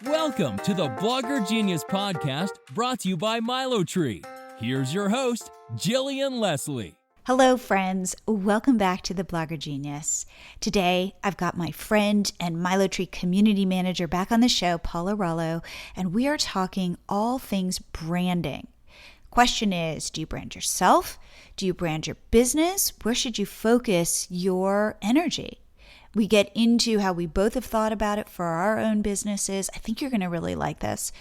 Welcome to the Blogger Genius Podcast, brought to you by MiloTree. Here's your host, Jillian Leslie. Hello, friends. Welcome back to the Blogger Genius. Today, I've got my friend and MiloTree Community Manager back on the show, Paula Rollo, and we are talking all things branding. Question is, do you brand yourself? Do you brand your business? Where should you focus your energy? We get into how we both have thought about it for our own businesses. I think you're going to really like this.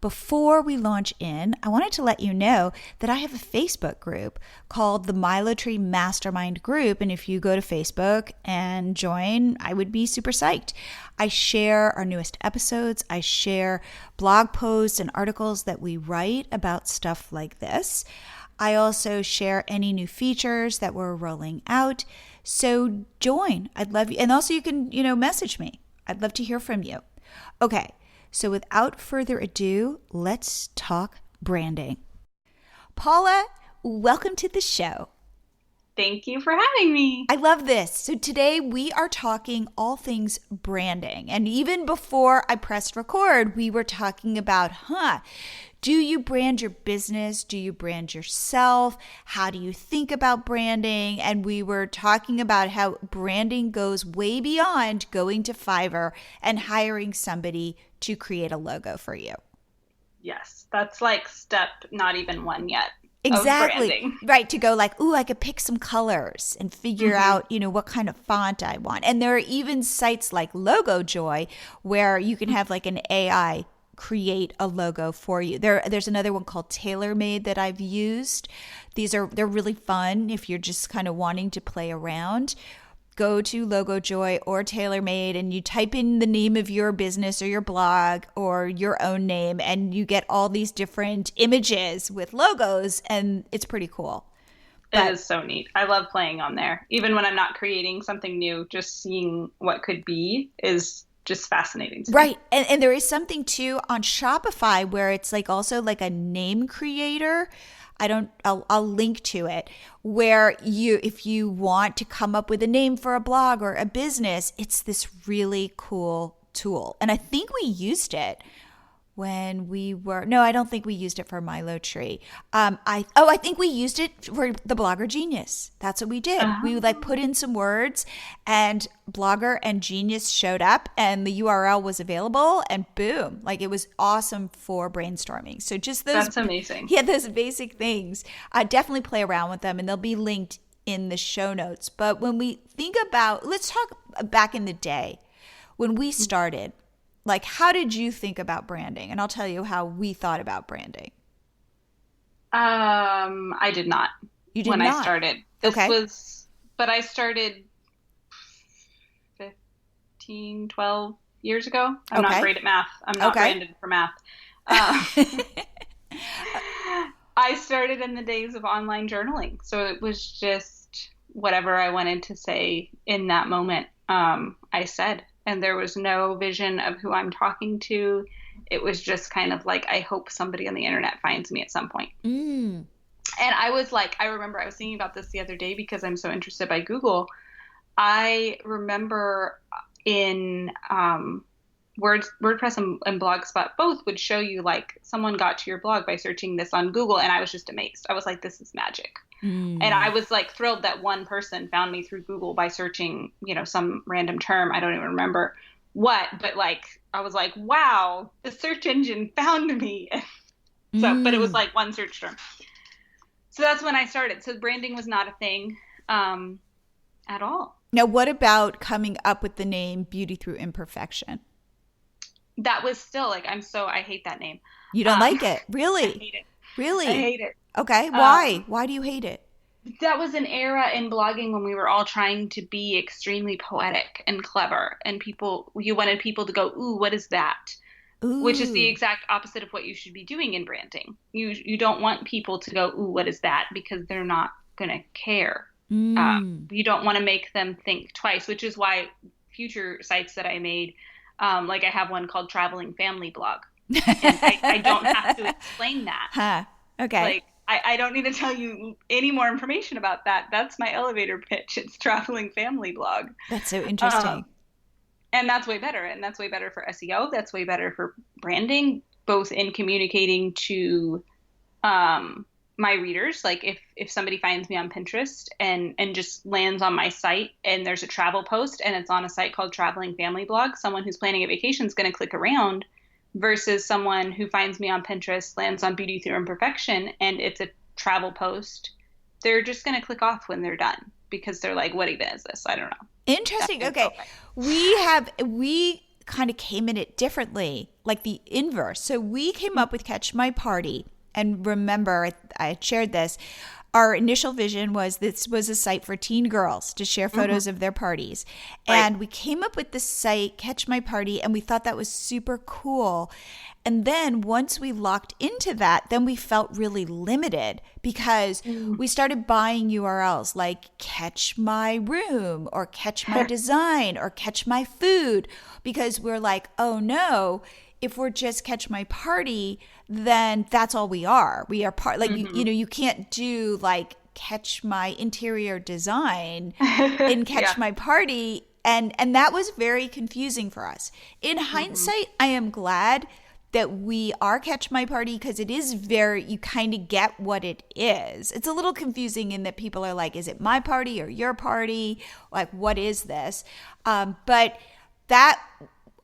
Before we launch in, I wanted to let you know that I have a Facebook group called the MiloTree Mastermind Group. And if you go to Facebook and join, I would be super psyched. I share our newest episodes. I share blog posts and articles that we write about stuff like this. I also share any new features that we're rolling out. So join. I'd love you. And also you can, message me. I'd love to hear from you. Okay. So without further ado, let's talk branding. Paula, welcome to the show. Thank you for having me. I love this. So today we are talking all things branding. And even before I pressed record, we were talking about, do you brand your business? Do you brand yourself? How do you think about branding? And we were talking about how branding goes way beyond going to Fiverr and hiring somebody to create a logo for you. Yes, that's like step not even one yet. Exactly. Right. To go like, I could pick some colors and figure out, what kind of font I want. And there are even sites like LogoJoy where you can have like an AI create a logo for you. There's another one called TailorMade that I've used. They're really fun if you're just kind of wanting to play around. Go to LogoJoy or TailorMade and you type in the name of your business or your blog or your own name and you get all these different images with logos and it's pretty cool. It is so neat. I love playing on there. Even when I'm not creating something new, just seeing what could be is just fascinating to me. Right. And there is something too on Shopify where it's like also like a name creator. I'll link to it where if you want to come up with a name for a blog or a business, it's this really cool tool. And I think we used it when I don't think we used it for MiloTree. I think we used it for the Blogger Genius. That's what we did. We put in some words and Blogger and Genius showed up and the URL was available and boom, it was awesome for brainstorming. So just those. That's amazing. Yeah, those basic things. Definitely play around with them and they'll be linked in the show notes. But when we think about, let's talk back in the day when we started. How did you think about branding? And I'll tell you how we thought about branding. I did not. You did when not? I started. But I started 15, 12 years ago. I'm not great at math. I'm not branded for math. I started in the days of online journaling. So it was just whatever I wanted to say in that moment, I said. And there was no vision of who I'm talking to. It was just kind of I hope somebody on the internet finds me at some point. And I was I remember I was thinking about this the other day because I'm so interested by Google. I remember in WordPress and Blogspot both would show you someone got to your blog by searching this on Google. And I was just amazed. I was like, this is magic. And I was thrilled that one person found me through Google by searching, some random term. I don't even remember what, but I was like, wow, the search engine found me. But it was one search term. So that's when I started. So branding was not a thing at all. Now, what about coming up with the name Beauty Through Imperfection? That was still I hate that name. You don't like it? Really? I hate it. Really? I hate it. Okay. Why? Why do you hate it? That was an era in blogging when we were all trying to be extremely poetic and clever. And you wanted people to go, ooh, what is that? Ooh. Which is the exact opposite of what you should be doing in branding. You don't want people to go, ooh, what is that? Because they're not going to care. You don't want to make them think twice, which is why future sites that I made, I have one called Traveling Family Blog. And I don't have to explain that. Huh. Okay. I don't need to tell you any more information about that. That's my elevator pitch. It's Traveling Family Blog. That's so interesting. And that's way better. And that's way better for SEO. That's way better for branding, both in communicating to my readers. Like if somebody finds me on Pinterest and just lands on my site and there's a travel post and it's on a site called Traveling Family Blog, someone who's planning a vacation is going to click around versus someone who finds me on Pinterest, lands on Beauty Through Imperfection, and it's a travel post. They're just going to click off when they're done because they're like, what even is this? I don't know. Interesting. Okay. We kind of came in it differently, like the inverse. So we came up with Catch My Party. And remember, I had shared this. Our initial vision was this was a site for teen girls to share photos of their parties. Right. And we came up with this site, Catch My Party, and we thought that was super cool. And then once we locked into that, then we felt really limited because we started buying URLs like Catch My Room or Catch My Design or Catch My Food, because we're like, oh no, if we're just Catch My Party, then that's all we are. We are part, like, you can't do like Catch My Interior Design and Catch My Party. And that was very confusing for us. In hindsight, I am glad that we are Catch My Party because it is you kind of get what it is. It's a little confusing in that people are like, is it my party or your party? Like, what is this? But that,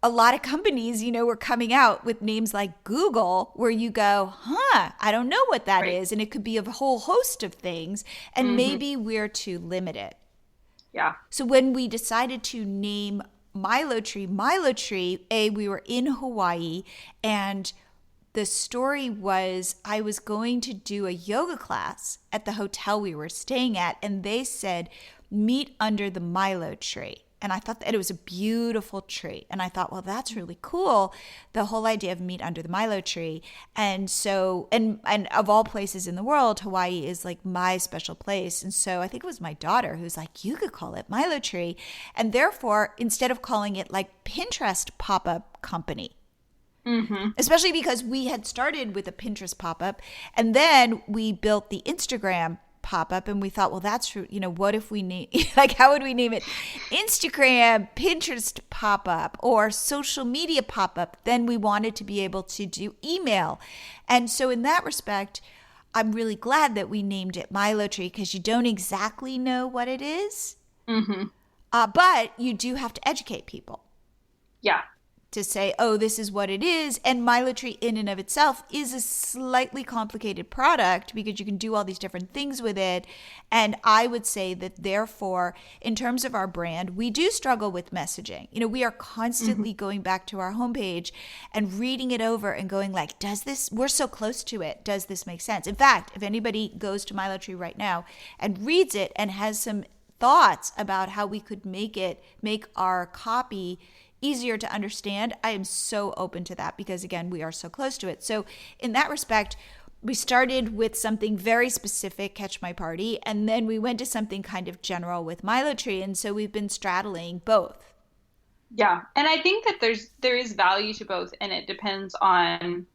a lot of companies, were coming out with names like Google where you go, I don't know what that is. And it could be a whole host of things. And maybe we're too limited. Yeah. So when we decided to name MiloTree, we were in Hawaii, and the story was I was going to do a yoga class at the hotel we were staying at, and they said, meet under the Milo tree. And I thought that it was a beautiful tree. And I thought, well, that's really cool. The whole idea of meet under the Milo tree. And so, and of all places in the world, Hawaii is like my special place. And so I think it was my daughter who's like, you could call it Milo tree. And therefore, instead of calling it like Pinterest pop-up company, especially because we had started with a Pinterest pop-up and then we built the Instagram pop-up, and we thought, well, that's true. What if we name, like, how would we name it? Instagram, Pinterest pop-up, or social media pop-up. Then we wanted to be able to do email. And so in that respect, I'm really glad that we named it MiloTree because you don't exactly know what it is. But you do have to educate people. Yeah. To say, oh, this is what it is. And MiloTree in and of itself is a slightly complicated product because you can do all these different things with it. And I would say that therefore, in terms of our brand, we do struggle with messaging. We are constantly going back to our homepage and reading it over and going like, we're so close to it. Does this make sense? In fact, if anybody goes to MiloTree right now and reads it and has some thoughts about how we could make our copy easier to understand, I am so open to that because, again, we are so close to it. So in that respect, we started with something very specific, Catch My Party, and then we went to something kind of general with MiloTree, and so we've been straddling both. Yeah, and I think that there is value to both, and it depends on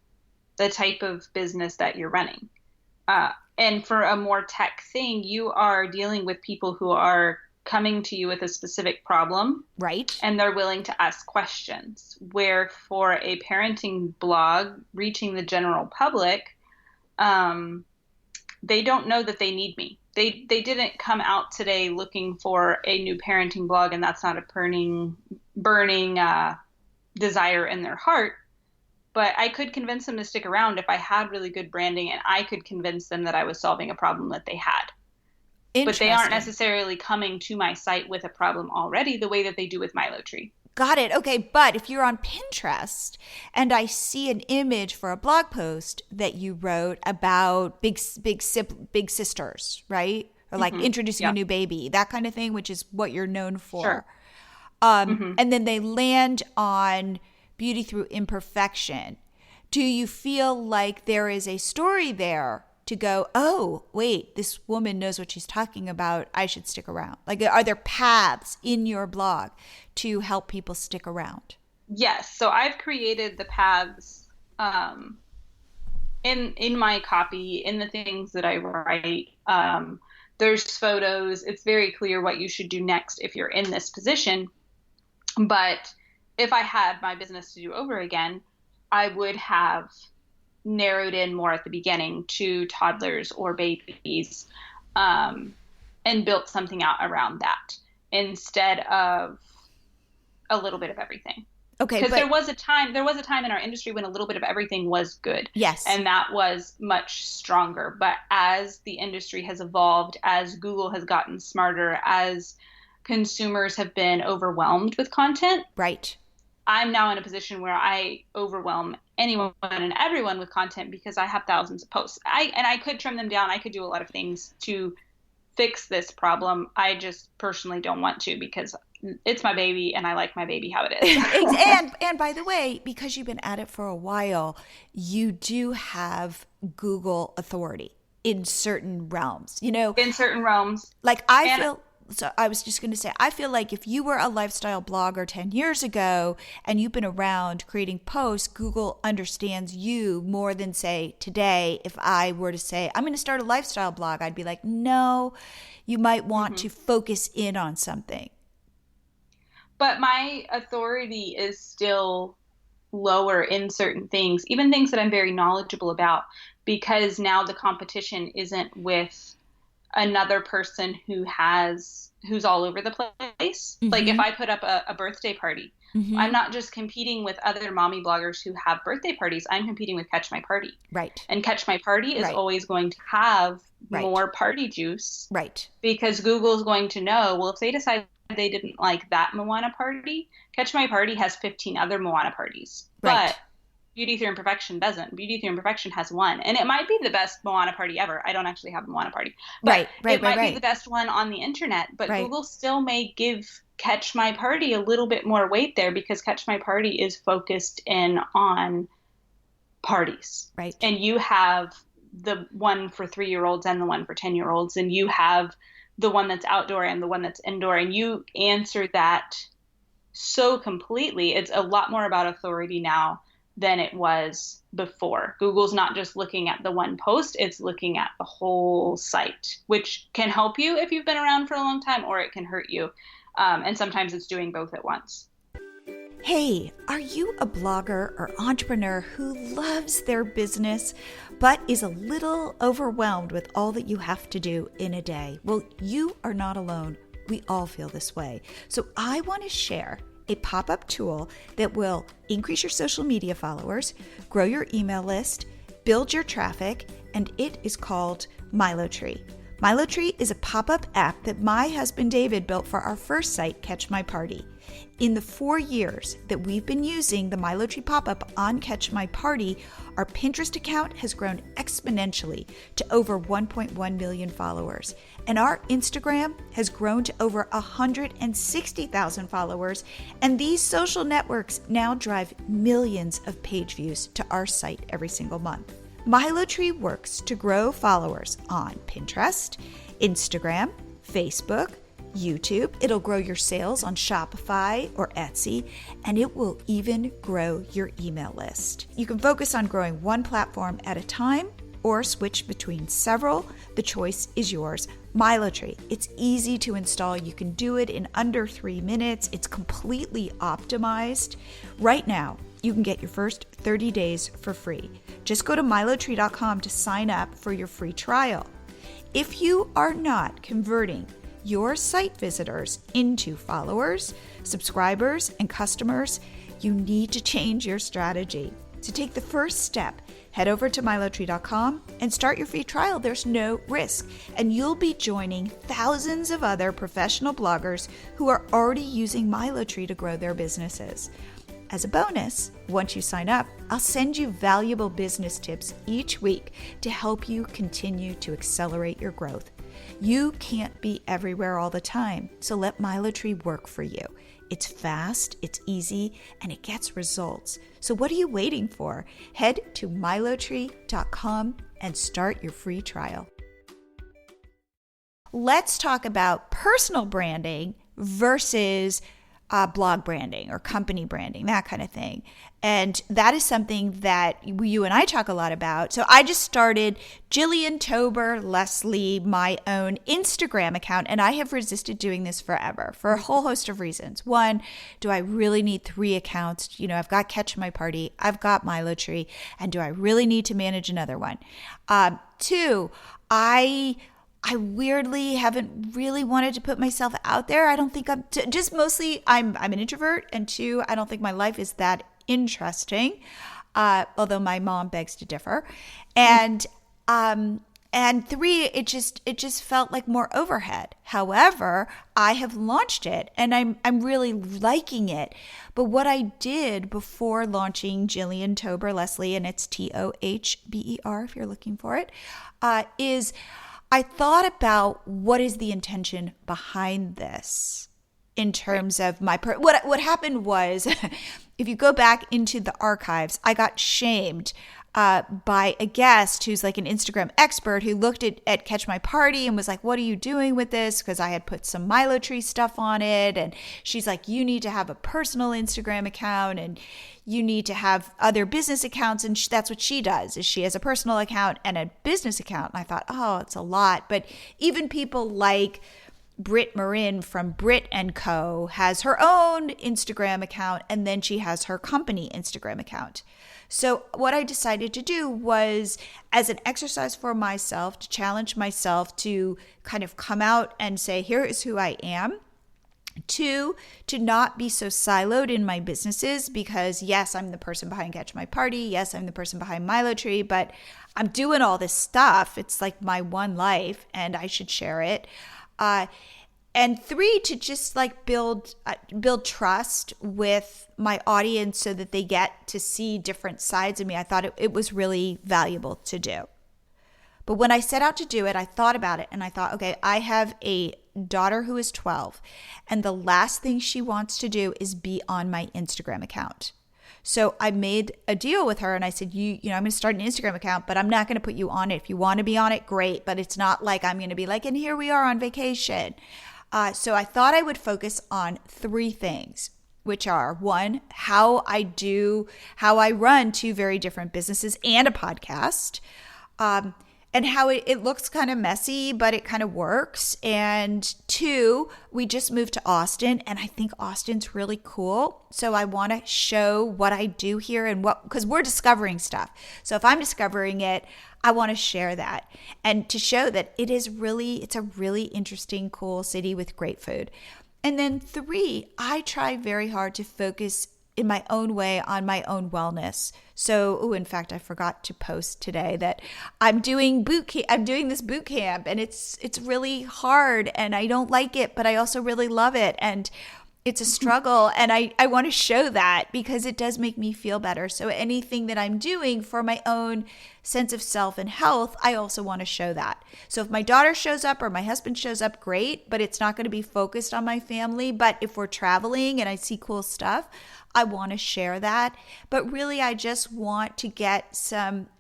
the type of business that you're running. And for a more tech thing, you are dealing with people who are coming to you with a specific problem. Right. And they're willing to ask questions. Where for a parenting blog reaching the general public, they don't know that they need me. They didn't come out today looking for a new parenting blog, and that's not a burning desire in their heart. But I could convince them to stick around if I had really good branding and I could convince them that I was solving a problem that they had. But they aren't necessarily coming to my site with a problem already the way that they do with MiloTree. Got it. Okay. But if you're on Pinterest and I see an image for a blog post that you wrote about big sisters, right? Or like introducing a new baby, that kind of thing, which is what you're known for. Sure. And then they land on Beauty Through Imperfection. Do you feel like there is a story there to go, oh, wait, this woman knows what she's talking about. I should stick around. Like, are there paths in your blog to help people stick around? Yes. So I've created the paths in my copy, in the things that I write. There's photos. It's very clear what you should do next if you're in this position. But if I had my business to do over again, I would have narrowed in more at the beginning to toddlers or babies, and built something out around that instead of a little bit of everything. Okay, because there was a time in our industry when a little bit of everything was good. Yes. And that was much stronger. But as the industry has evolved, as Google has gotten smarter, as consumers have been overwhelmed with content, right, I'm now in a position where I overwhelm anyone and everyone with content because I have thousands of posts. I could trim them down. I could do a lot of things to fix this problem. I just personally don't want to because it's my baby and I like my baby how it is. and by the way, because you've been at it for a while, you do have Google authority in certain realms, in certain realms. Like so I was just going to say, I feel like if you were a lifestyle blogger 10 years ago and you've been around creating posts, Google understands you more than, say, today. If I were to say, I'm going to start a lifestyle blog, I'd be like, no, you might want to focus in on something. But my authority is still lower in certain things, even things that I'm very knowledgeable about, because now the competition isn't with another person who's all over the place. Like if I put up a birthday party, I'm not just competing with other mommy bloggers who have birthday parties. I'm competing with Catch My Party. Right. And Catch My Party is always going to have more party juice. Right. Because Google's going to know, well, if they decide they didn't like that Moana party, Catch My Party has 15 other Moana parties. Right. But Beauty Through Imperfection doesn't. Beauty Through Imperfection has one. And it might be the best Moana party ever. I don't actually have a Moana party. But it might be the best one on the internet. But Google still may give Catch My Party a little bit more weight there because Catch My Party is focused in on parties. Right. And you have the one for 3-year-olds and the one for 10-year-olds. And you have the one that's outdoor and the one that's indoor. And you answer that so completely. It's a lot more about authority now than it was before. Google's not just looking at the one post, it's looking at the whole site, which can help you if you've been around for a long time, or it can hurt you. And sometimes it's doing both at once. Hey, are you a blogger or entrepreneur who loves their business but is a little overwhelmed with all that you have to do in a day? Well, you are not alone. We all feel this way. So I want to share a pop-up tool that will increase your social media followers, grow your email list, build your traffic, and it is called MiloTree. MiloTree is a pop-up app that my husband David built for our first site, Catch My Party. In the 4 years that we've been using the MiloTree pop-up on Catch My Party, our Pinterest account has grown exponentially to over 1.1 million followers. And our Instagram has grown to over 160,000 followers. And these social networks now drive millions of page views to our site every single month. MiloTree works to grow followers on Pinterest, Instagram, Facebook, YouTube. It'll grow your sales on Shopify or Etsy, and it will even grow your email list. You can focus on growing one platform at a time or switch between several. The choice is yours. MiloTree. It's easy to install. You can do it in under 3 minutes. It's completely optimized. Right now, you can get your first 30 days for free. Just go to MiloTree.com to sign up for your free trial. If you are not converting your site visitors into followers, subscribers, and customers, you need to change your strategy. To take the first step, head over to MiloTree.com and start your free trial. There's no risk, and you'll be joining thousands of other professional bloggers who are already using MiloTree to grow their businesses. As a bonus, once you sign up, I'll send you valuable business tips each week to help you continue to accelerate your growth. You can't be everywhere all the time, so let MiloTree work for you. It's fast, it's easy, and it gets results. So what are you waiting for? Head to MiloTree.com and start your free trial. Let's talk about personal branding versus blog branding or company branding, that kind of thing. And that is something that you and I talk a lot about. So I just started Jillian Tober Leslie, my own Instagram account, and I have resisted doing this forever for a whole host of reasons. One, do I really need 3 accounts? You know, I've got Catch My Party, I've got MiloTree, and do I really need to manage another one? 2, I weirdly haven't really wanted to put myself out there. I don't think just mostly I'm an introvert, and 2, I don't think my life is that interesting, although my mom begs to differ. And 3, it just felt like more overhead. However, I have launched it and I'm really liking it. But what I did before launching Jillian Tober Leslie, and it's TOHBER if you're looking for it, is I thought about what is the intention behind this in terms of my what happened was if you go back into the archives, I got shamed by a guest who's like an Instagram expert who looked at Catch My Party and was like, what are you doing with this? Because I had put some MiloTree stuff on it. And she's like, you need to have a personal Instagram account and you need to have other business accounts. And that's what she does, is she has a personal account and a business account. And I thought, oh, it's a lot. But even people like Britt Marin from Brit & Co. has her own Instagram account, and then she has her company Instagram account. So what I decided to do was, as an exercise for myself, to challenge myself to kind of come out and say, here is who I am. 2, to not be so siloed in my businesses, because yes, I'm the person behind Catch My Party. Yes, I'm the person behind MiloTree, but I'm doing all this stuff. It's like my one life and I should share it. And 3, to just like build trust with my audience so that they get to see different sides of me. I thought it was really valuable to do. But when I set out to do it, I thought about it and I thought, okay, I have a daughter who is 12, and the last thing she wants to do is be on my Instagram account. So I made a deal with her and I said, you know, I'm going to start an Instagram account, but I'm not going to put you on it. If you want to be on it, great. But it's not like I'm going to be like, and here we are on vacation. So I thought I would focus on 3 things, which are 1, how I run 2 very different businesses and a podcast, and how it looks kind of messy, but it kind of works. And 2, we just moved to Austin, and I think Austin's really cool. So I want to show what I do here and because we're discovering stuff. So if I'm discovering it, I want to share that and to show that it's a really interesting, cool city with great food. And then 3, I try very hard to focus in my own way on my own wellness. So, in fact, I forgot to post today that I'm doing this boot camp, and it's really hard and I don't like it, but I also really love it. And it's a struggle, and I want to show that because it does make me feel better. So anything that I'm doing for my own sense of self and health, I also want to show that. So if my daughter shows up or my husband shows up, great, but it's not going to be focused on my family. But if we're traveling and I see cool stuff, I want to share that. But really, I just want to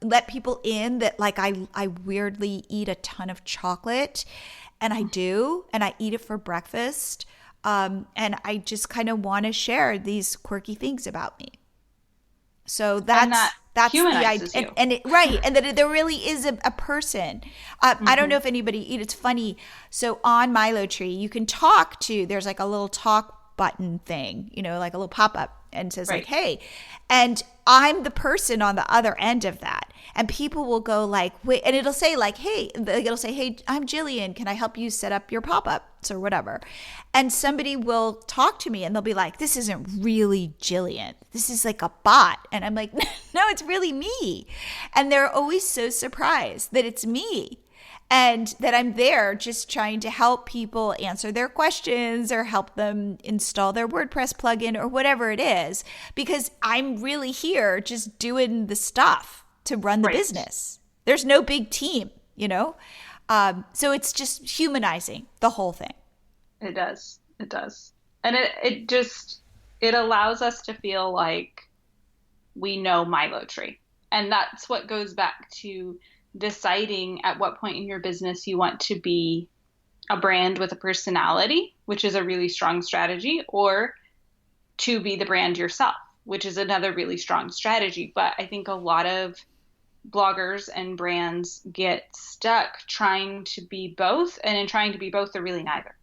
let people in that, like, I weirdly eat a ton of chocolate, and I do, and I eat it for breakfast. And I just kind of want to share these quirky things about me. So that's the idea. And that there really is a person. I don't know if anybody, it's funny. So on MiloTree, you can there's like a little talk button thing, you know, like a little pop-up, and says like, hey, and I'm the person on the other end of that. And people will go like, wait, and it'll say like, hey, I'm Jillian. Can I help you set up your pop-ups or whatever? And somebody will talk to me and they'll be like, this isn't really Jillian. This is like a bot. And I'm like, no, it's really me. And they're always so surprised that it's me. And that I'm there just trying to help people answer their questions or help them install their WordPress plugin or whatever it is, because I'm really here just doing the stuff to run the business. There's no big team, you know? So it's just humanizing the whole thing. It does. And it allows us to feel like we know MiloTree. And that's what goes back to deciding at what point in your business you want to be a brand with a personality, which is a really strong strategy, or to be the brand yourself, which is another really strong strategy. But I think a lot of bloggers and brands get stuck trying to be both, and in trying to be both, they're really neither.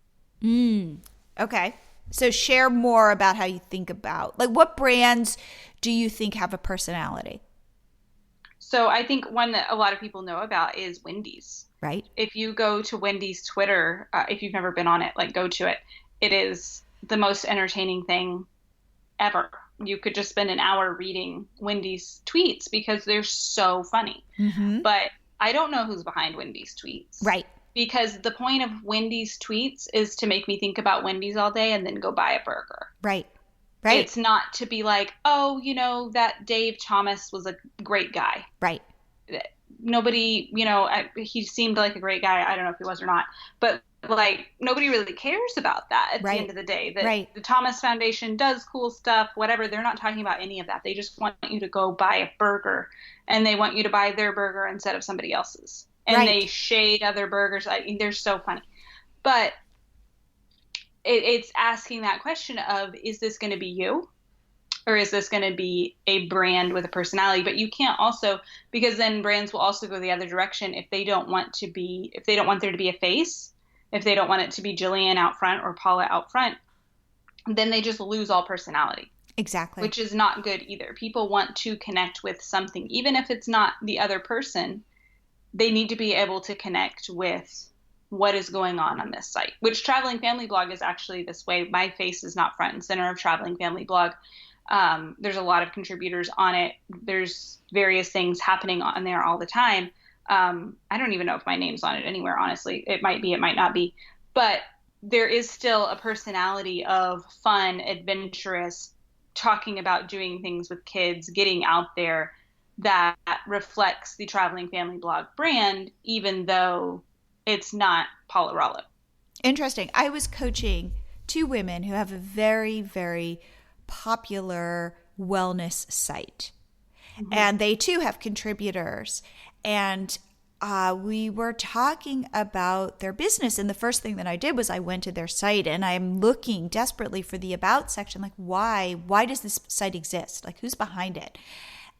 Okay. So share more about how you think about, like, what brands do you think have a personality? So I think one that a lot of people know about is Wendys. Right. If you go to Wendys Twitter, if you've never been on it, like, go to it. It is the most entertaining thing ever. You could just spend an hour reading Wendys tweets because they're so funny. But I don't know who's behind Wendys tweets. Right. Because the point of Wendys tweets is to make me think about Wendy's all day and then go buy a burger. Right. Right. It's not to be like, oh, you know, that Dave Thomas was a great guy. Right. Nobody, you know, he seemed like a great guy. I don't know if he was or not. But, like, nobody really cares about that at the end of the day. The Thomas Foundation does cool stuff, whatever. They're not talking about any of that. They just want you to go buy a burger. And they want you to buy their burger instead of somebody else's. And they shade other burgers. I mean, they're so funny. But it's asking that question of, is this going to be you? Or is this going to be a brand with a personality? But you can't also, because then brands will also go the other direction if they don't want there to be a face, if they don't want it to be Jillian out front or Paula out front, then they just lose all personality. Exactly. Which is not good either. People want to connect with something. Even if it's not the other person, they need to be able to connect with what is going on this site, which Traveling Family Blog is actually this way. My face is not front and center of Traveling Family Blog. There's a lot of contributors on it. There's various things happening on there all the time. I don't even know if my name's on it anywhere, honestly. It might be, it might not be. But there is still a personality of fun, adventurous, talking about doing things with kids, getting out there, that reflects the Traveling Family Blog brand, even though it's not Paula Rollo. Interesting. I was coaching two women who have a very, very popular wellness site. And they too have contributors. And we were talking about their business. And the first thing that I did was I went to their site and I'm looking desperately for the about section. Like, why does this site exist? Like, who's behind it?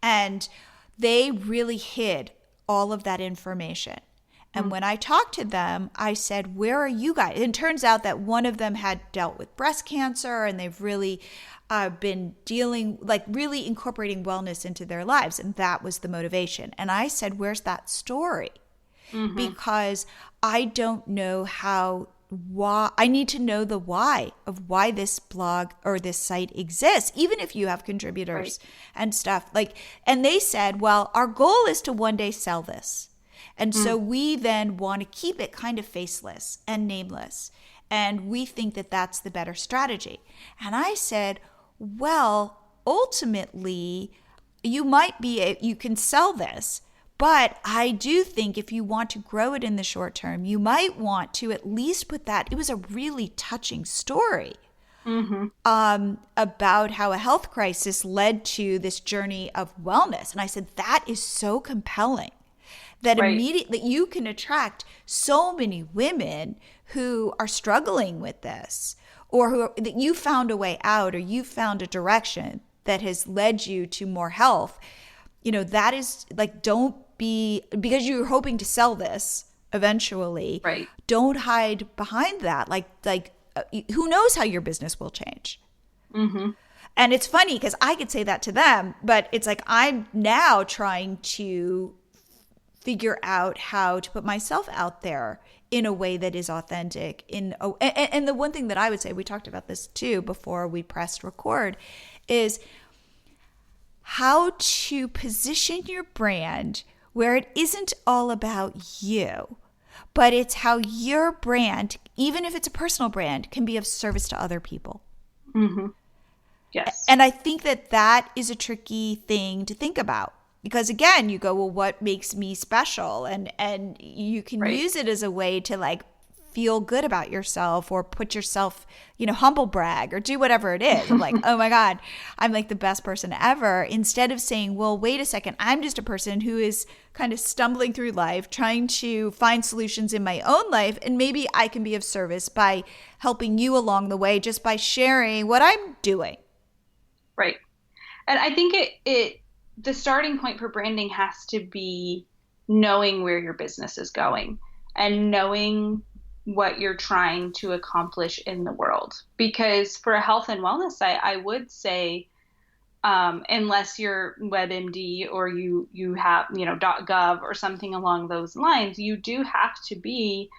And they really hid all of that information. And when I talked to them, I said, where are you guys? And it turns out that one of them had dealt with breast cancer and they've really been dealing, like really incorporating wellness into their lives. And that was the motivation. And I said, where's that story? Because I don't know why. I need to know the why of why this blog or this site exists, even if you have contributors and stuff. And they said, well, our goal is to one day sell this. And so we then want to keep it kind of faceless and nameless. And we think that that's the better strategy. And I said, well, ultimately, you can sell this. But I do think if you want to grow it in the short term, you might want to at least put that. It was a really touching story about how a health crisis led to this journey of wellness. And I said, that is so compelling. That immediately you can attract so many women who are struggling with this, or that you found a way out, or you found a direction that has led you to more health. You know, that is like, don't be, because you're hoping to sell this eventually. Don't hide behind that. Like who knows how your business will change. And it's funny because I could say that to them, but it's like I'm now trying to figure out how to put myself out there in a way that is authentic. And the one thing that I would say, we talked about this too before we pressed record, is how to position your brand where it isn't all about you, but it's how your brand, even if it's a personal brand, can be of service to other people. Yes. And I think that is a tricky thing to think about. Because again, you go, well, what makes me special? And you can use it as a way to like feel good about yourself, or put yourself, humble brag, or do whatever it is. I'm like, oh my God, I'm like the best person ever. Instead of saying, well, wait a second, I'm just a person who is kind of stumbling through life, trying to find solutions in my own life. And maybe I can be of service by helping you along the way, just by sharing what I'm doing. Right. And I think the starting point for branding has to be knowing where your business is going and knowing what you're trying to accomplish in the world. Because for a health and wellness site, I would say, unless you're WebMD or you have, .gov or something along those lines, you do have to be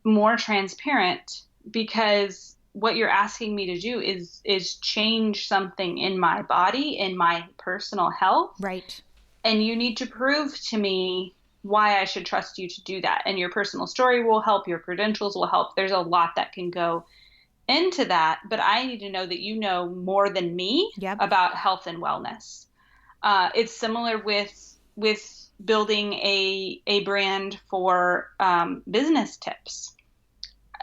more transparent, because what you're asking me to do is change something in my body, in my personal health. Right. And you need to prove to me why I should trust you to do that. And your personal story will help, your credentials will help. There's a lot that can go into that, but I need to know that you know more than me about health and wellness. It's similar with building a brand for business tips.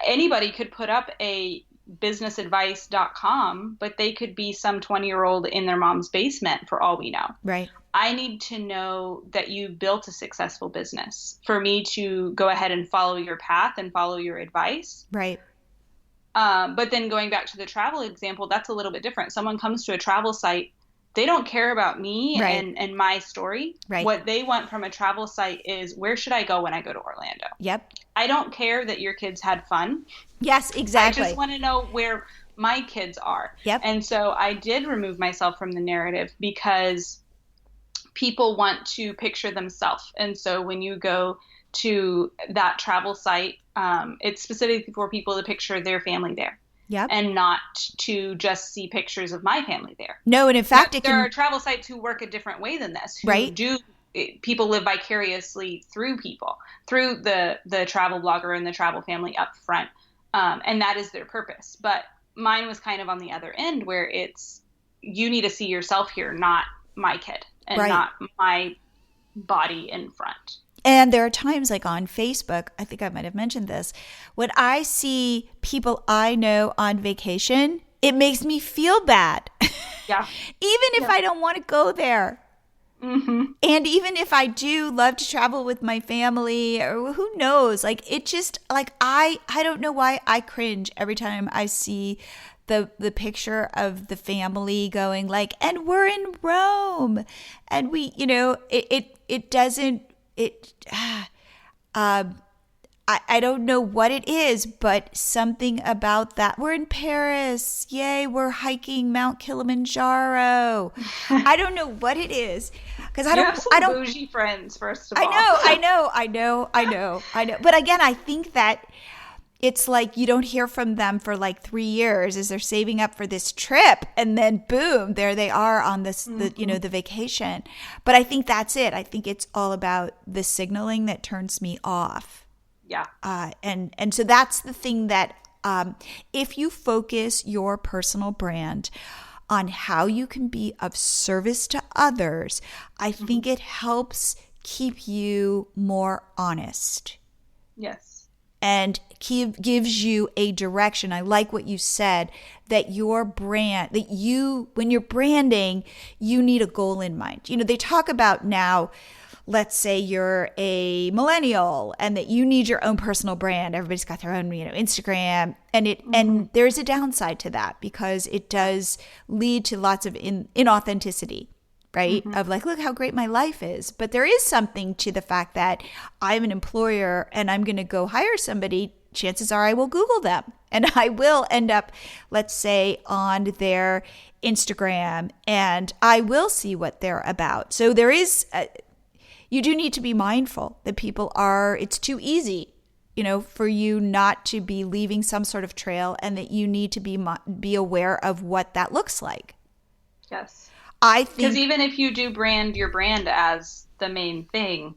Anybody could put up a businessadvice.com, but they could be some 20-year-old in their mom's basement for all we know. Right. I need to know that you built a successful business for me to go ahead and follow your path and follow your advice. Right. But then going back to the travel example, that's a little bit different. Someone comes to a travel site, they don't care about me and my story. Right. What they want from a travel site is, where should I go when I go to Orlando? Yep. I don't care that your kids had fun. Yes, exactly. I just want to know where my kids are. Yep. And so I did remove myself from the narrative, because people want to picture themselves. And so when you go to that travel site, it's specifically for people to picture their family there. Yep. And not to just see pictures of my family there. No, and in fact, there are travel sites who work a different way than this. People live vicariously through people, through the travel blogger and the travel family up front. And that is their purpose. But mine was kind of on the other end, where it's, you need to see yourself here, not my kid and not my body in front. And there are times, like on Facebook, I think I might have mentioned this, when I see people I know on vacation, it makes me feel bad. Yeah. Even if I don't want to go there. Mm-hmm. And even if I do love to travel with my family, or who knows, like it just, like I don't know why I cringe every time I see the picture of the family going like, and we're in Rome, and we, it doesn't, I don't know what it is, but something about that. We're in Paris. Yay, we're hiking Mount Kilimanjaro. I don't know what it is, because I don't bougie friends, first of all. I know. But again, I think that it's like you don't hear from them for like 3 years as they're saving up for this trip, and then boom, there they are on this, the vacation. But I think that's it. I think it's all about the signaling that turns me off. Yeah. And so that's the thing that if you focus your personal brand on how you can be of service to others, I think it helps keep you more honest. Yes. And gives you a direction. I like what you said, that your brand, when you're branding, you need a goal in mind. They talk about now, let's say you're a millennial and that you need your own personal brand. Everybody's got their own, Instagram, and there's a downside to that, because it does lead to lots of inauthenticity, right? Of like, look how great my life is. But there is something to the fact that I'm an employer and I'm going to go hire somebody. Chances are I will Google them, and I will end up, let's say, on their Instagram, and I will see what they're about. So there is you do need to be mindful that it's too easy, for you not to be leaving some sort of trail, and that you need to be aware of what that looks like. Yes. I think, because even if you do brand your brand as the main thing,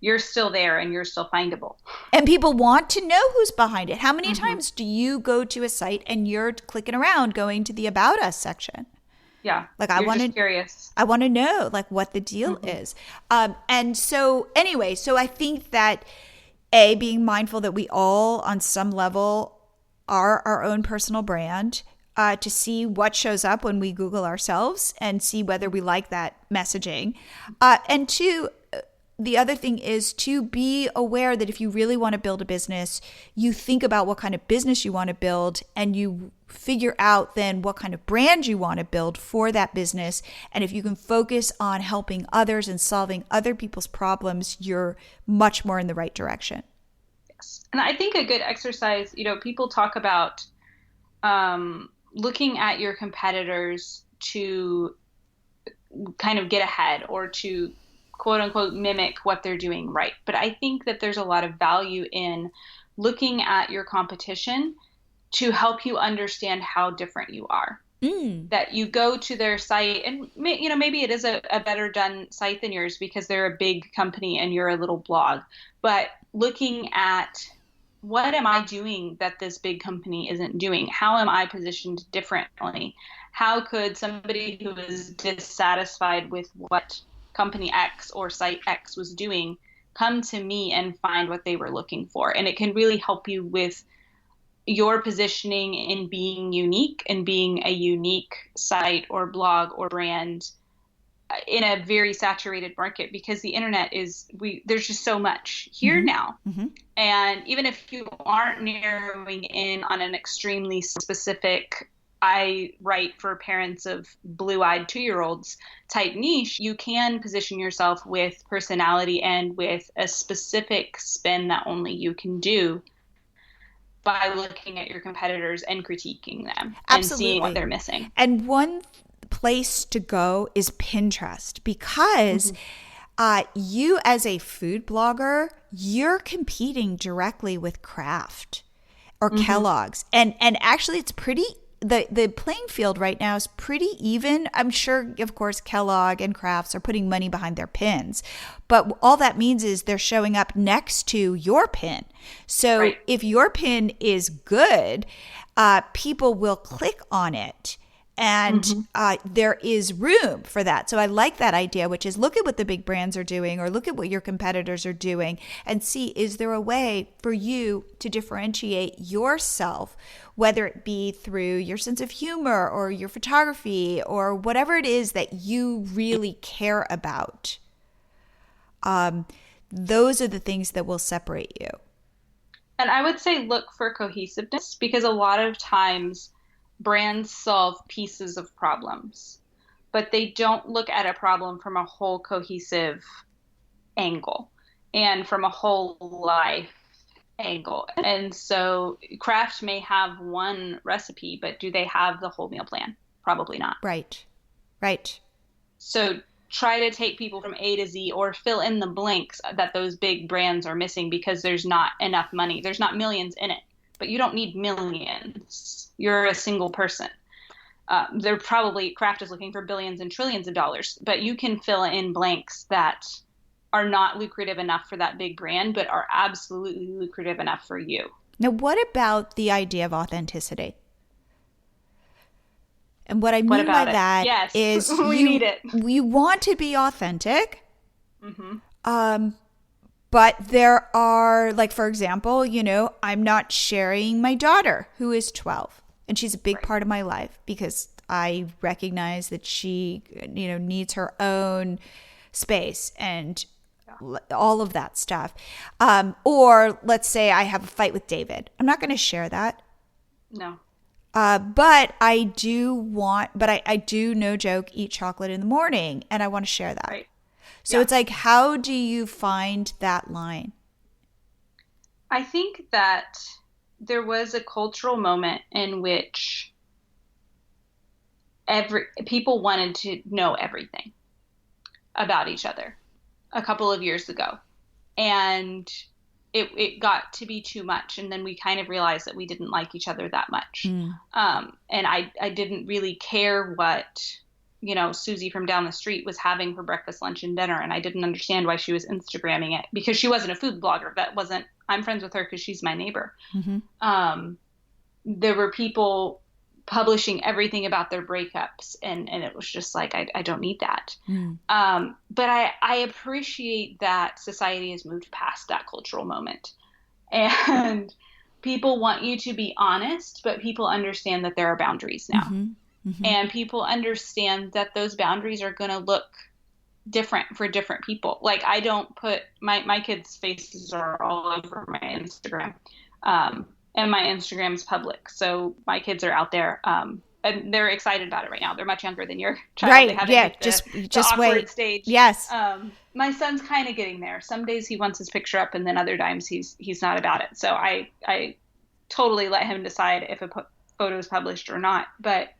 you're still there and you're still findable. And people want to know who's behind it. How many times do you go to a site and you're clicking around going to the About Us section? Yeah. Like curious. I want to know like what the deal is. And so anyway, so I think that being mindful that we all on some level are our own personal brand, to see what shows up when we Google ourselves and see whether we like that messaging. And two, the other thing is to be aware that if you really want to build a business, you think about what kind of business you want to build and you figure out then what kind of brand you want to build for that business. And if you can focus on helping others and solving other people's problems, you're much more in the right direction. Yes. And I think a good exercise, people talk about looking at your competitors to kind of get ahead or to quote unquote mimic what they're doing right. But I think that there's a lot of value in looking at your competition to help you understand how different you are. That you go to their site and, maybe it is a better done site than yours because they're a big company and you're a little blog. But looking at what am I doing that this big company isn't doing? How am I positioned differently? How could somebody who is dissatisfied with what company X or site X was doing come to me and find what they were looking for? And it can really help you with your positioning in being unique and being a unique site or blog or brand in a very saturated market, because the internet there's just so much here now. And even if you aren't narrowing in on an extremely specific, I write for parents of blue-eyed 2-year-olds type niche, you can position yourself with personality and with a specific spin that only you can do by looking at your competitors and critiquing them. Absolutely. And seeing what they're missing. And one place to go is Pinterest, because you as a food blogger, you're competing directly with Kraft or Kellogg's. And actually it's pretty, the playing field right now is pretty even. I'm sure, of course, Kellogg and Kraft's are putting money behind their pins, but all that means is they're showing up next to your pin. So if your pin is good, people will click on it. And there is room for that. So I like that idea, which is look at what the big brands are doing or look at what your competitors are doing and see, is there a way for you to differentiate yourself, whether it be through your sense of humor or your photography or whatever it is that you really care about. Those are the things that will separate you. And I would say look for cohesiveness, because a lot of times brands solve pieces of problems, but they don't look at a problem from a whole cohesive angle and from a whole life angle. And so Kraft may have one recipe, but do they have the whole meal plan? Probably not. Right. So try to take people from A to Z or fill in the blanks that those big brands are missing because there's not enough money. There's not millions in it. But you don't need millions. You're a single person. They're probably, Kraft is looking for billions and trillions of dollars, but you can fill in blanks that are not lucrative enough for that big brand, but are absolutely lucrative enough for you. Now, what about the idea of authenticity? And what I mean by that is we need it. You want to be authentic. But there are, like, for example, I'm not sharing my daughter who is 12, and she's a big part of my life because I recognize that she, needs her own space and all of that stuff. Or let's say I have a fight with David. I'm not going to share that. No. But I do I do, no joke, eat chocolate in the morning, and I want to share that. Right. So it's like, how do you find that line? I think that there was a cultural moment in which people wanted to know everything about each other a couple of years ago. And it got to be too much. And then we kind of realized that we didn't like each other that much. And I didn't really care what Susie from down the street was having for breakfast, lunch, and dinner. And I didn't understand why she was Instagramming it, because she wasn't a food blogger. I'm friends with her because she's my neighbor. There were people publishing everything about their breakups. And it was just like, I don't need that. But I appreciate that society has moved past that cultural moment. And people want you to be honest, but people understand that there are boundaries now. And people understand that those boundaries are going to look different for different people. Like I don't put my kids' faces are all over my Instagram. And my Instagram's public. So my kids are out there. And they're excited about it right now. They're much younger than your child. Right. They haven't Yeah. hit the Just awkward wait. stage. Yes. My son's kind of getting there. Some days he wants his picture up and then other times he's not about it. So I totally let him decide if a photo is published or not. But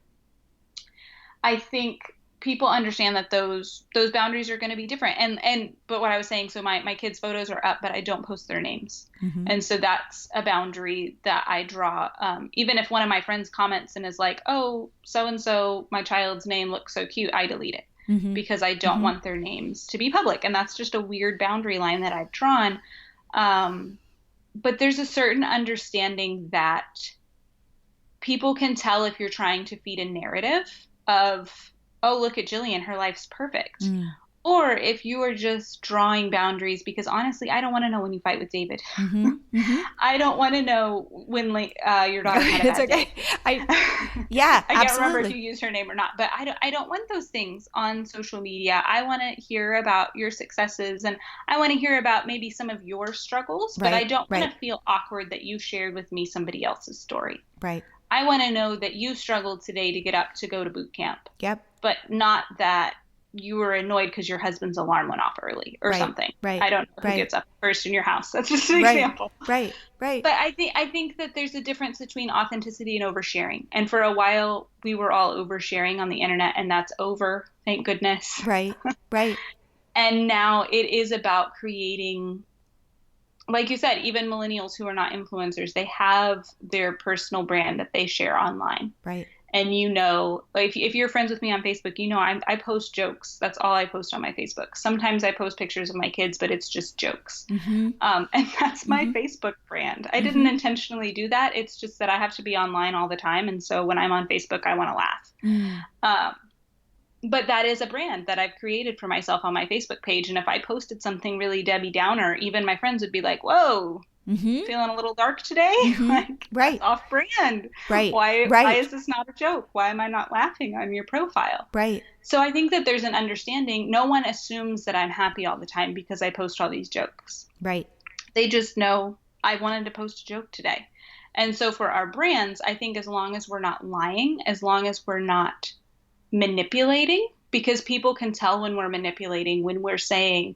I think people understand that those boundaries are going to be different. But what I was saying, so my kids' photos are up, but I don't post their names. Mm-hmm. And so that's a boundary that I draw. Even if one of my friends comments and is like, oh, so-and-so, my child's name looks so cute, I delete it mm-hmm. because I don't mm-hmm. want their names to be public. And that's just a weird boundary line that I've drawn. But there's a certain understanding that people can tell if you're trying to feed a narrative of, oh, look at Jillian, her life's perfect. Mm. Or if you are just drawing boundaries, because honestly, I don't want to know when you fight with David. Mm-hmm. Mm-hmm. I don't want to know when your daughter had a bad day. I can't remember if you used her name or not, but I don't want those things on social media. I want to hear about your successes and I want to hear about maybe some of your struggles, but I don't want to feel awkward that you shared with me somebody else's story. Right. I want to know that you struggled today to get up to go to boot camp. Yep. But not that you were annoyed because your husband's alarm went off early or something. Right. I don't know who gets up first in your house. That's just an example. Right. But I think that there's a difference between authenticity and oversharing. And for a while, we were all oversharing on the internet, and that's over. Thank goodness. Right. And now it is about creating, like you said, even millennials who are not influencers, they have their personal brand that they share online. Right. And like if you're friends with me on Facebook, I post jokes. That's all I post on my Facebook. Sometimes I post pictures of my kids, but it's just jokes. Mm-hmm. And that's my mm-hmm. Facebook brand. I mm-hmm. didn't intentionally do that. It's just that I have to be online all the time. And so when I'm on Facebook, I want to laugh. Mm. But that is a brand that I've created for myself on my Facebook page. And if I posted something really Debbie Downer, even my friends would be like, whoa, mm-hmm. feeling a little dark today? Mm-hmm. That's off brand. Right. Why is this not a joke? Why am I not laughing on your profile? Right. So I think that there's an understanding. No one assumes that I'm happy all the time because I post all these jokes. Right. They just know I wanted to post a joke today. And so for our brands, I think as long as we're not lying, as long as we're not manipulating, because people can tell when we're manipulating, when we're saying,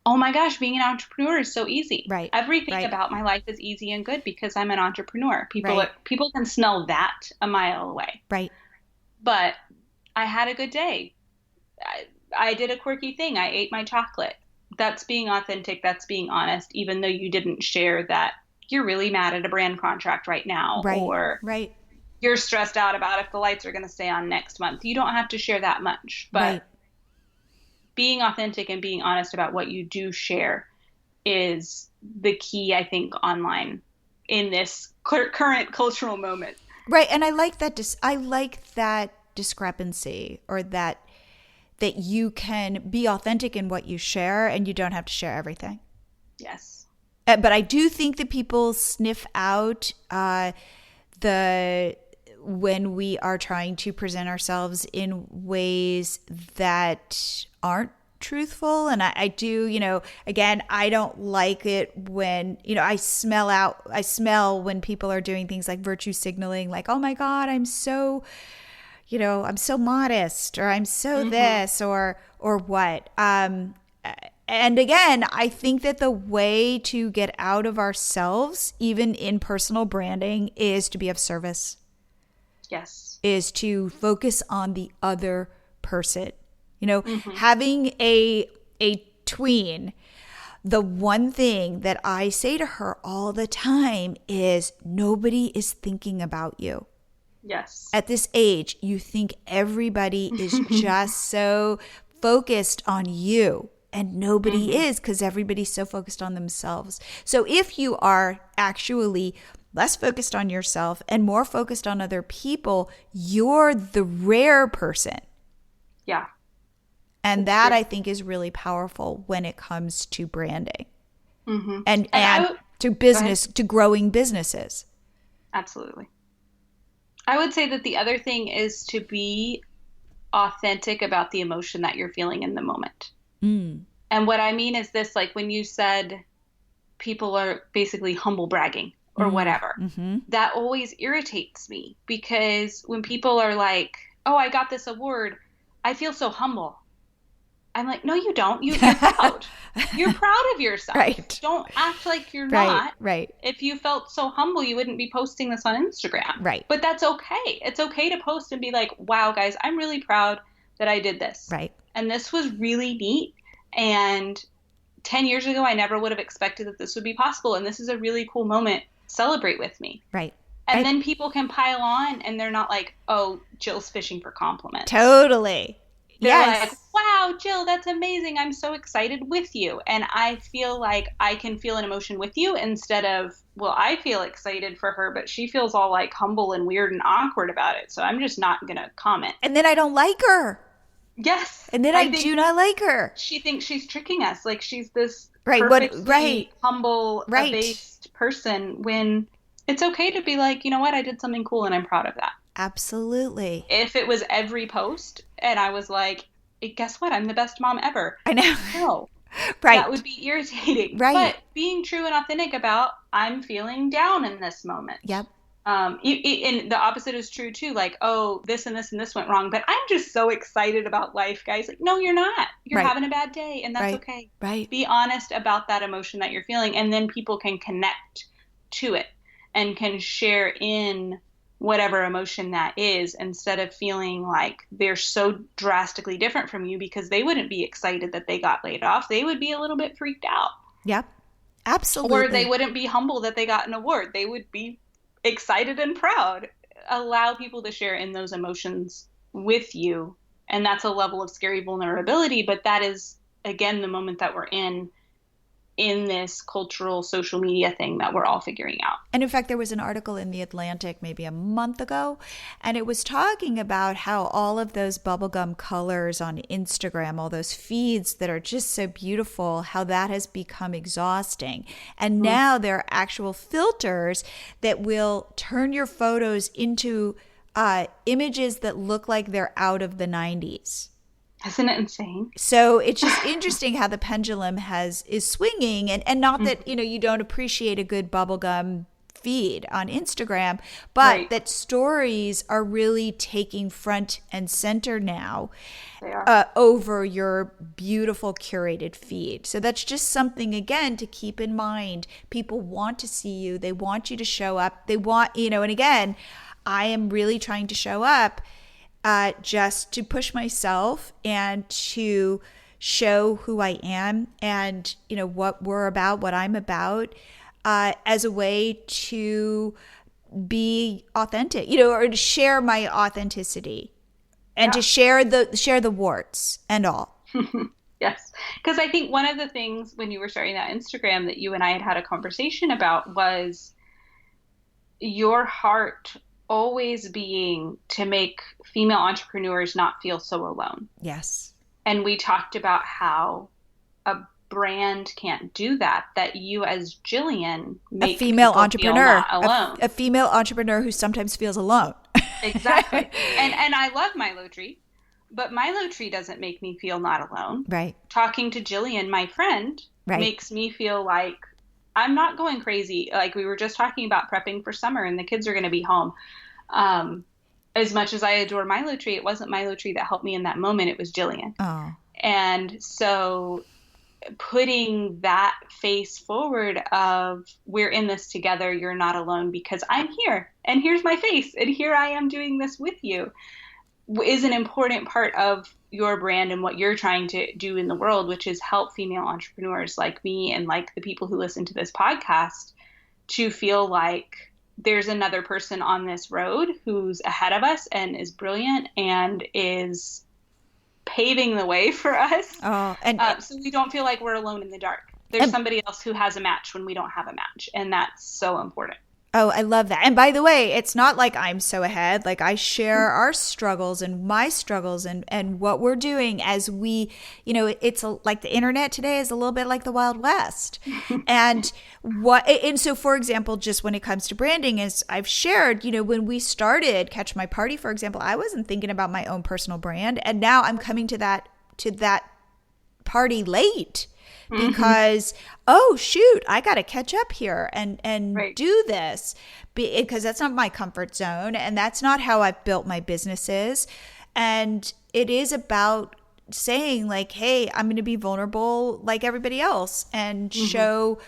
oh my gosh, being an entrepreneur is so easy. Right. Everything about my life is easy and good because I'm an entrepreneur. People can smell that a mile away. Right. But I had a good day. I did a quirky thing. I ate my chocolate. That's being authentic. That's being honest, even though you didn't share that you're really mad at a brand contract right now. Right. Or you're stressed out about if the lights are going to stay on next month. You don't have to share that much. But being authentic and being honest about what you do share is the key, I think, online in this current cultural moment. Right. And I like that. I like that discrepancy, or that you can be authentic in what you share and you don't have to share everything. Yes. But I do think that people sniff out when we are trying to present ourselves in ways that aren't truthful. And I do, again, I don't like it when, I smell when people are doing things like virtue signaling, like, oh my God, I'm so modest, or I'm so mm-hmm. this, or what. And again, I think that the way to get out of ourselves, even in personal branding, is to be of service. Yes. Is to focus on the other person. Mm-hmm. Having a tween, the one thing that I say to her all the time is, nobody is thinking about you. Yes. At this age, you think everybody is just so focused on you. And nobody mm-hmm. is, because everybody's so focused on themselves. So if you are actually less focused on yourself and more focused on other people, you're the rare person. Yeah. And that, I think, is really powerful when it comes to branding mm-hmm. and to business, to growing businesses. Absolutely. I would say that the other thing is to be authentic about the emotion that you're feeling in the moment. Mm. And what I mean is this, like when you said people are basically humble bragging or whatever, that always irritates me, because when people are like, oh, I got this award, I feel so humble. I'm like, no, you don't. You're proud. You're proud of yourself. Right. Don't act like you're not. Right. If you felt so humble, you wouldn't be posting this on Instagram. Right. But that's okay. It's okay to post and be like, wow, guys, I'm really proud that I did this. Right. And this was really neat. And 10 years ago, I never would have expected that this would be possible. And this is a really cool moment. Celebrate with me. Right. And then people can pile on and they're not like, oh, Jill's fishing for compliments. Totally. They're like, wow, Jill, that's amazing. I'm so excited with you. And I feel like I can feel an emotion with you instead of, well, I feel excited for her, but she feels all like humble and weird and awkward about it. So I'm just not going to comment. And then I don't like her. Yes. And then I do not like her. She thinks she's tricking us. Like she's this humble, abased person, when it's okay to be like, you know what? I did something cool and I'm proud of that. Absolutely. If it was every post and I was like, guess what? I'm the best mom ever. I know. No. Right. That would be irritating. Right. But being true and authentic about, I'm feeling down in this moment. Yep. And the opposite is true too. Like, oh, this and this and this went wrong, but I'm just so excited about life, guys. Like, no, you're not. You're having a bad day, and that's okay. Right. Be honest about that emotion that you're feeling, and then people can connect to it and can share in whatever emotion that is, instead of feeling like they're so drastically different from you, because they wouldn't be excited that they got laid off. They would be a little bit freaked out. Yep. Absolutely. Or they wouldn't be humble that they got an award. They would be excited and proud. Allow people to share in those emotions with you. And that's a level of scary vulnerability, but that is, again, the moment that we're in this cultural social media thing that we're all figuring out. And in fact, there was an article in The Atlantic maybe a month ago, and it was talking about how all of those bubblegum colors on Instagram, all those feeds that are just so beautiful, how that has become exhausting. And now there are actual filters that will turn your photos into images that look like they're out of the 90s. Isn't it insane? So it's just interesting how the pendulum is swinging, and not that, you don't appreciate a good bubblegum feed on Instagram, but that stories are really taking front and center now over your beautiful curated feed. So that's just something, again, to keep in mind. People want to see you. They want you to show up. They want, and again, I am really trying to show up just to push myself and to show who I am and, what we're about, what I'm about, as a way to be authentic, or to share my authenticity and to share the warts and all. Yes. Because I think one of the things when you were starting that Instagram that you and I had a conversation about was your heart always being to make female entrepreneurs not feel so alone. Yes. And we talked about how a brand can't do that you as Jillian make a female entrepreneur feel not alone. A female entrepreneur who sometimes feels alone. Exactly. And I love MiloTree, but MiloTree doesn't make me feel not alone. Right. Talking to Jillian, my friend, makes me feel like I'm not going crazy. Like we were just talking about prepping for summer and the kids are going to be home. As much as I adore MiloTree, it wasn't MiloTree that helped me in that moment. It was Jillian. Oh. And so putting that face forward of we're in this together, you're not alone because I'm here and here's my face and here I am doing this with you is an important part of your brand and what you're trying to do in the world, which is help female entrepreneurs like me and like the people who listen to this podcast to feel like there's another person on this road who's ahead of us and is brilliant and is paving the way for us. Oh, and so we don't feel like we're alone in the dark. There's somebody else who has a match when we don't have a match. And that's so important. Oh, I love that. And by the way, it's not like I'm so ahead. Like I share our struggles and my struggles and what we're doing as we, it's like the internet today is a little bit like the Wild West. And so for example, just when it comes to branding, as I've shared, when we started Catch My Party, for example, I wasn't thinking about my own personal brand. And now I'm coming to that party late. Because, oh, shoot, I got to catch up here and Right. do this because that's not my comfort zone. And that's not how I've built my businesses. And it is about saying like, hey, I'm going to be vulnerable like everybody else and show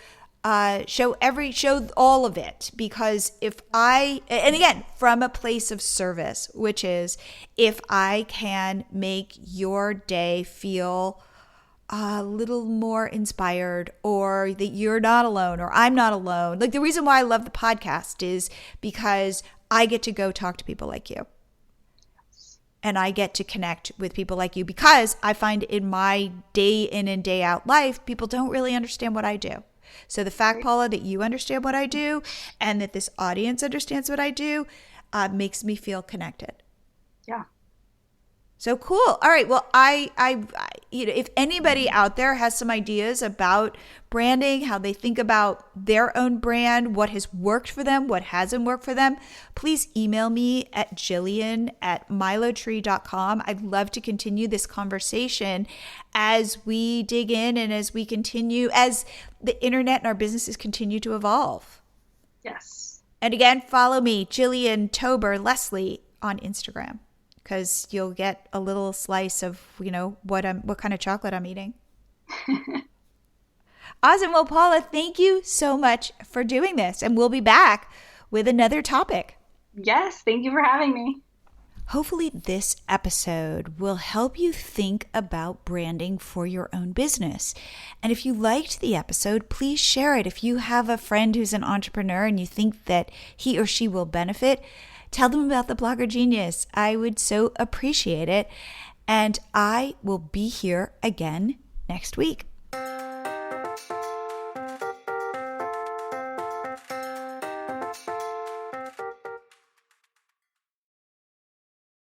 all of it. Because and again, from a place of service, which is if I can make your day feel a little more inspired, or that you're not alone, or I'm not alone. Like the reason why I love the podcast is because I get to go talk to people like you. And I get to connect with people like you because I find in my day in and day out life, people don't really understand what I do. So the fact, Paula, that you understand what I do and that this audience understands what I do makes me feel connected. Yeah. So cool. All right. Well, if anybody out there has some ideas about branding, how they think about their own brand, what has worked for them, what hasn't worked for them, please email me at Jillian@milotree.com. I'd love to continue this conversation as we dig in and as we continue, as the internet and our businesses continue to evolve. Yes. And again, follow me, Jillian Tober Leslie, on Instagram, because you'll get a little slice of, what kind of chocolate I'm eating. Awesome. Well, Paula, thank you so much for doing this. And we'll be back with another topic. Yes. Thank you for having me. Hopefully this episode will help you think about branding for your own business. And if you liked the episode, please share it. If you have a friend who's an entrepreneur and you think that he or she will benefit, tell them about the Blogger Genius. I would so appreciate it. And I will be here again next week.